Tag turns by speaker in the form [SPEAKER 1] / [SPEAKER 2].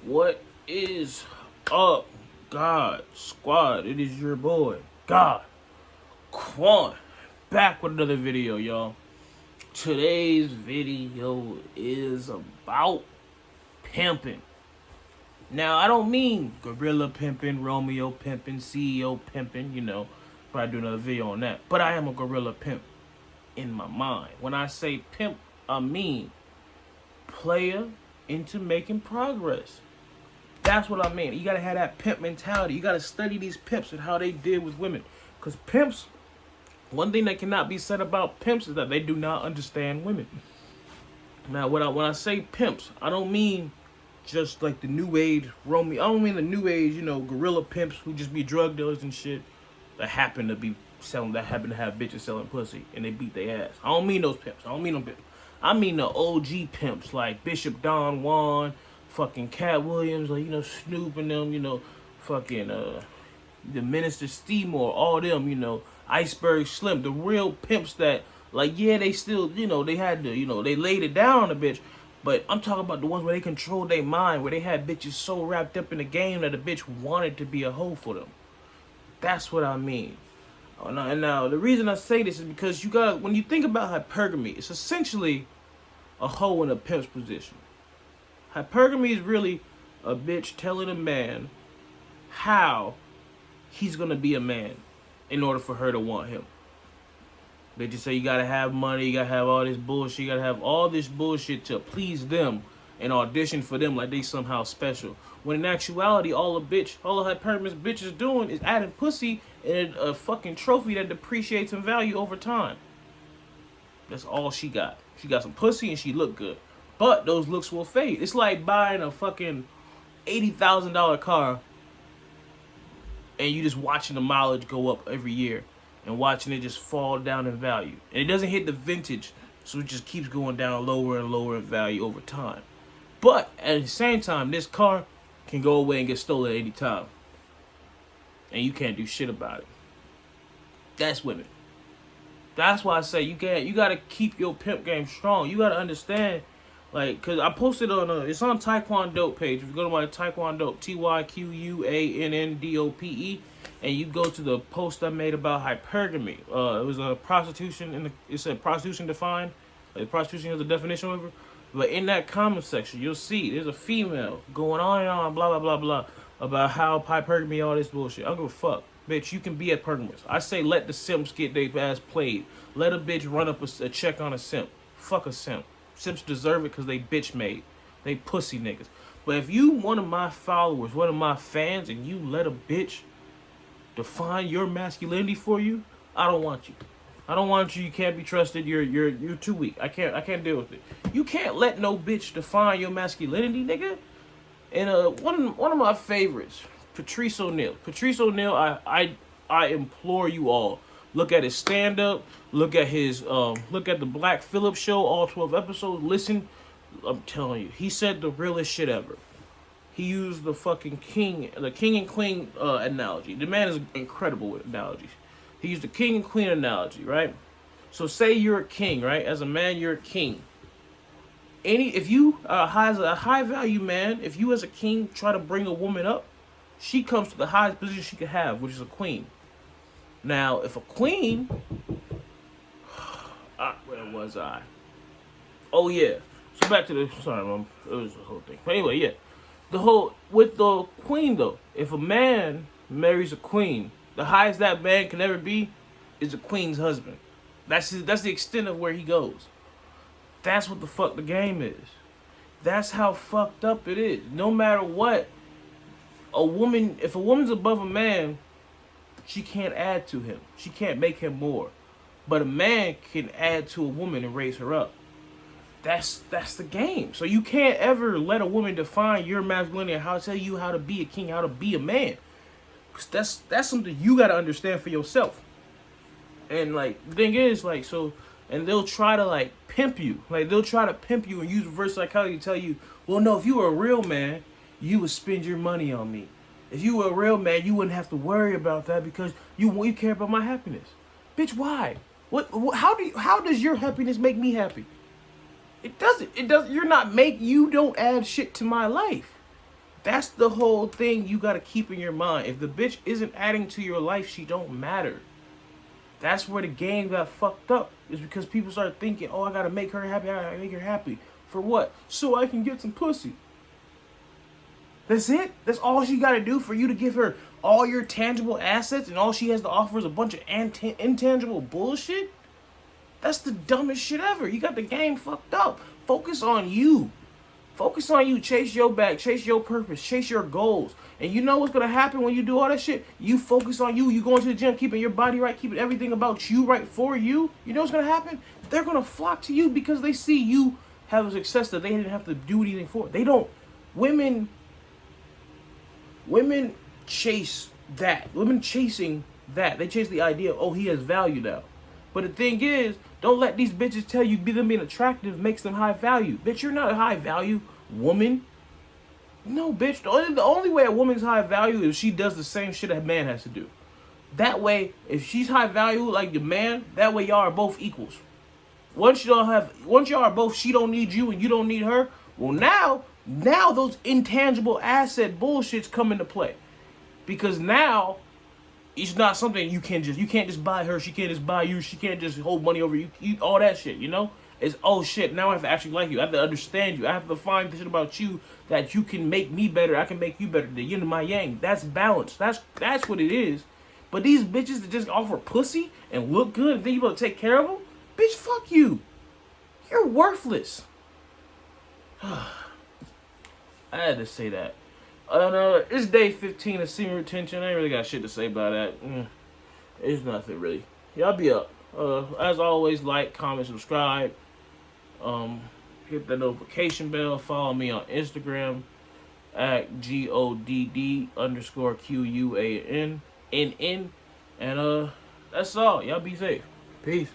[SPEAKER 1] What is up, God Squad? It is your boy, God Quann, back with another video, y'all. Today's video is about pimping. Now, I don't mean gorilla pimping, Romeo pimping, CEO pimping, probably do another video on that. But I am a gorilla pimp in my mind. When I say pimp, I mean player into making progress. That's what I mean. You gotta have that pimp mentality. You gotta study these pimps and how they deal with women. Because pimps, one thing that cannot be said about pimps is that they do not understand women. Now, when I say pimps, I don't mean just like the new age Romeo. I don't mean the new age, gorilla pimps who just be drug dealers and shit that happen to have bitches selling pussy and they beat their ass. I don't mean those pimps. I don't mean them pimps. I mean the OG pimps like Bishop Don Juan, fucking Cat Williams, like, Snoop and them, fucking the Minister Steamore, all them, Iceberg Slim, the real pimps that, like, yeah, they still, they had to, they laid it down on the bitch, but I'm talking about the ones where they controlled their mind, where they had bitches so wrapped up in the game that the bitch wanted to be a hoe for them. That's what I mean. And now, the reason I say this is because when you think about hypergamy, it's essentially a hoe in a pimp's position. Hypergamy is really a bitch telling a man how he's gonna be a man in order for her to want him. They just say you gotta have money, you gotta have all this bullshit, you gotta have all this bullshit to please them and audition for them like they somehow special. When in actuality, all a hypergamous bitch is doing is adding pussy and a fucking trophy that depreciates in value over time. That's all she got. She got some pussy and she look good. But those looks will fade. It's like buying a fucking $80,000 car and you just watching the mileage go up every year and watching it just fall down in value. And it doesn't hit the vintage, so it just keeps going down lower and lower in value over time. But at the same time, this car can go away and get stolen at any time. And you can't do shit about it. That's women. That's why I say you gotta keep your pimp game strong. You gotta understand. Like, cause I posted it's on Taekwondo page. If you go to my Taekwondo, TYQUANNDOPE, and you go to the post I made about hypergamy. It was a prostitution it said prostitution defined, like prostitution is the definition of it. But in that comment section, you'll see there's a female going on and on, blah blah blah blah, about how hypergamy, all this bullshit. I don't give a fuck, bitch. You can be a hypergamous. I say let the simps get their ass played. Let a bitch run up a check on a simp. Fuck a simp. Simps deserve it because they bitch made. They pussy niggas. But if you one of my followers, one of my fans, and you let a bitch define your masculinity for you, I don't want you. I don't want you. You can't be trusted. You're too weak. I can't deal with it. You can't let no bitch define your masculinity, nigga. And one of my favorites, Patrice O'Neal. Patrice O'Neal, I implore you all, look at his stand-up. Look at the Black Phillip show, all 12 episodes. Listen, I'm telling you, he said the realest shit ever. He used the fucking king and queen analogy. The man is incredible with analogies. He used the king and queen analogy, right? So say you're a king, right? As a man, you're a king. If you as a high value man, if you as a king try to bring a woman up, she comes to the highest position she could have, which is a queen. Now, if a queen, where was I? Oh yeah. So back to the Mom. It was the whole thing. But anyway, yeah. With the queen though, if a man marries a queen, the highest that man can ever be is a queen's husband. That's the extent of where he goes. That's what the fuck the game is. That's how fucked up it is. No matter what, if a woman's above a man, she can't add to him. She can't make him more. But a man can add to a woman and raise her up. That's the game. So you can't ever let a woman define your masculinity and tell you how to be a king, how to be a man. Because that's something you got to understand for yourself. And like, the thing is, like, and they'll try to like pimp you. Like, they'll try to pimp you and use reverse psychology to tell you, well, no, if you were a real man, you would spend your money on me. If you were a real man, you wouldn't have to worry about that because you care about my happiness. Bitch, why? How does your happiness make me happy? It doesn't. You don't add shit to my life. That's the whole thing you gotta keep in your mind. If the bitch isn't adding to your life, she don't matter. That's where the game got fucked up. Is because people start thinking, oh, I gotta make her happy, I gotta make her happy. For what? So I can get some pussy. That's it? That's all she gotta do for you to give her all your tangible assets and all she has to offer is a bunch of intangible bullshit? That's the dumbest shit ever. You got the game fucked up. Focus on you. Focus on you. Chase your bag. Chase your purpose. Chase your goals. And you know what's going to happen when you do all that shit? You focus on you. You going to the gym, keeping your body right, keeping everything about you right for you. You know what's going to happen? They're going to flock to you because they see you have a success that they didn't have to do anything for. They don't. Women chase that. Women chasing that. They chase the idea of, oh, he has value now. But the thing is, don't let these bitches tell you them being attractive makes them high value. Bitch, you're not a high value woman. No, bitch. The only way a woman's high value is if she does the same shit a man has to do. That way, if she's high value like the man, that way y'all are both equals. Once y'all are both, she don't need you and you don't need her. Well, now those intangible asset bullshits come into play, because now it's not something you can't just buy her. She can't just buy you. She can't just hold money over you. All that shit, you know? It's, oh shit, now I have to actually like you. I have to understand you. I have to find the shit about you that you can make me better. I can make you better. The yin and my yang. That's balance. That's what it is. But these bitches that just offer pussy and look good and think you about to take care of them, bitch, fuck you. You're worthless. I had to say that. It's day 15 of semen retention. I ain't really got shit to say about that. It's nothing really. Y'all be up. As always, like, comment, subscribe. Hit the notification bell. Follow me on Instagram at GODD_QUANNN. And that's all. Y'all be safe. Peace.